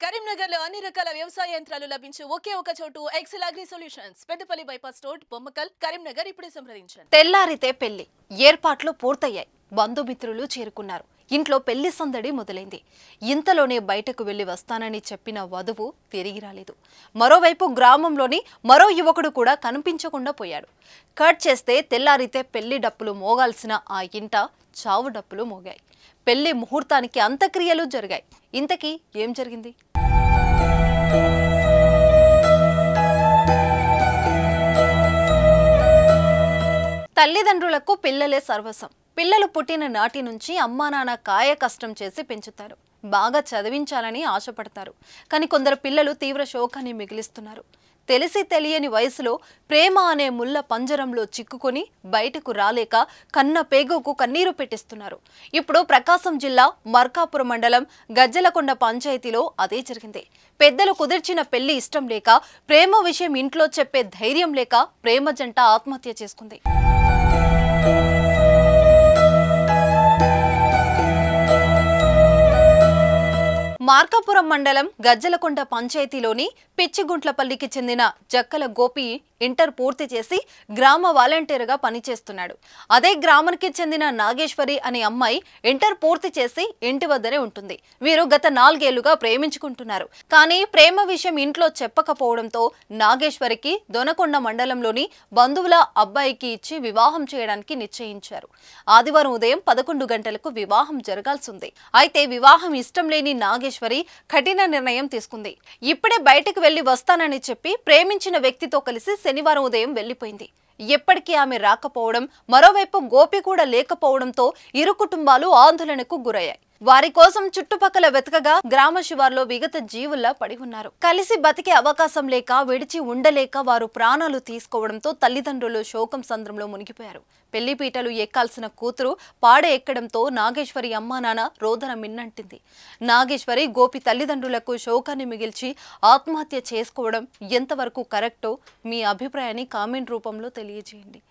కరీంనగర్లో అన్ని రకాల వ్యవసాయ యంత్రాలు లభించే ఒకే ఒక చోటు Excel Agri Solutions Peddapalli bypass road Bommakal Karimnagar ఇప్పుడే సంప్రదించండి. తెల్లారితే పెళ్లి ఏర్పాట్లు పూర్తయ్యాయి. బంధుమిత్రులు చేరుకున్నారు. ఇంట్లో పెళ్లి సందడి మొదలైంది. ఇంతలోనే బయటకు వెళ్లి వస్తానని చెప్పిన వధువు తిరిగి రాలేదు. మరోవైపు గ్రామంలోని మరో యువకుడు కూడా కనిపించకుండా పోయాడు. కట్ చేస్తే తెల్లారితే పెళ్లి డప్పులు మోగాల్సిన ఆ ఇంట చావు డప్పులు మోగాయి. పెళ్లి ముహూర్తానికి అంత్యక్రియలు జరిగాయి. ఇంతకీ ఏం జరిగింది? తల్లిదండ్రులకు పిల్లలే సర్వస్వం. పిల్లలు పుట్టిన నాటి నుంచి అమ్మా నాన్న కాయ కష్టం చేసి పెంచుతారు. బాగా చదివించాలని ఆశపడతారు. కానీ కొందరు పిల్లలు తీవ్ర శోకాన్ని మిగిలిస్తున్నారు. తెలిసి తెలియని వయసులో ప్రేమ అనే ముళ్ళ పంజరంలో చిక్కుకొని బయటకు రాలేక కన్న పేగుకు కన్నీరు పెట్టిస్తున్నారు. ఇప్పుడు ప్రకాశం జిల్లా మర్కాపురం మండలం గజ్జలకొండ పంచాయతీలో అదే జరిగింది. పెద్దలు కుదిర్చిన పెళ్లి ఇష్టం లేక, ప్రేమ విషయం ఇంట్లో చెప్పే ధైర్యం లేక ప్రేమ జంట ఆత్మహత్య చేసుకుంది. మార్కాపురం మండలం గజ్జలకొండ పంచాయతీలోని పిచ్చిగుంట్లపల్లికి చెందిన జక్కల గోపి ఇంటర్ పూర్తి చేసి గ్రామ వాలంటీర్గా పనిచేస్తున్నాడు. అదే గ్రామానికి చెందిన నాగేశ్వరి అనే అమ్మాయి ఇంటర్ పూర్తి చేసి ఇంటి వద్దనే ఉంటుంది. వీరు గత 4 ఏళ్లుగా ప్రేమించుకుంటున్నారు. కానీ ప్రేమ విషయం ఇంట్లో చెప్పకపోవడంతో నాగేశ్వరికి దొనకొండ మండలంలోని బంధువుల అబ్బాయికి ఇచ్చి వివాహం చేయడానికి నిశ్చయించారు. ఆదివారం ఉదయం 11 గంటలకు వివాహం జరగాల్సి ఉంది. అయితే వివాహం ఇష్టం లేని నాగేశ్వరి కఠిన నిర్ణయం తీసుకుంది. ఇప్పుడే బయటకు వెళ్లి వస్తానని చెప్పి ప్రేమించిన వ్యక్తితో కలిసి శనివారం ఉదయం వెళ్లిపోయింది. ఎప్పటికీ ఆమె రాకపోవడం, మరోవైపు గోపి కూడా లేకపోవడంతో ఇరు కుటుంబాలు ఆందోళనకు గురయ్యాయి. వారి కోసం చుట్టుపక్కల వెతకగా గ్రామ శివార్లో విగత జీవుల్లా పడి ఉన్నారు. కలిసి బతికే అవకాశం లేక, విడిచి ఉండలేక వారు ప్రాణాలు తీసుకోవడంతో తల్లిదండ్రులు శోకం సంద్రంలో మునిగిపోయారు. పెళ్లిపీటలు ఎక్కాల్సిన కూతురు పాడ ఎక్కడంతో నాగేశ్వరి అమ్మా నాన్న రోదన మిన్నంటింది. నాగేశ్వరి గోపి తల్లిదండ్రులకు శోకాన్ని మిగిల్చి ఆత్మహత్య చేసుకోవడం ఎంతవరకు కరెక్టో మీ అభిప్రాయాన్ని కామెంట్ రూపంలో తెలియజేయండి.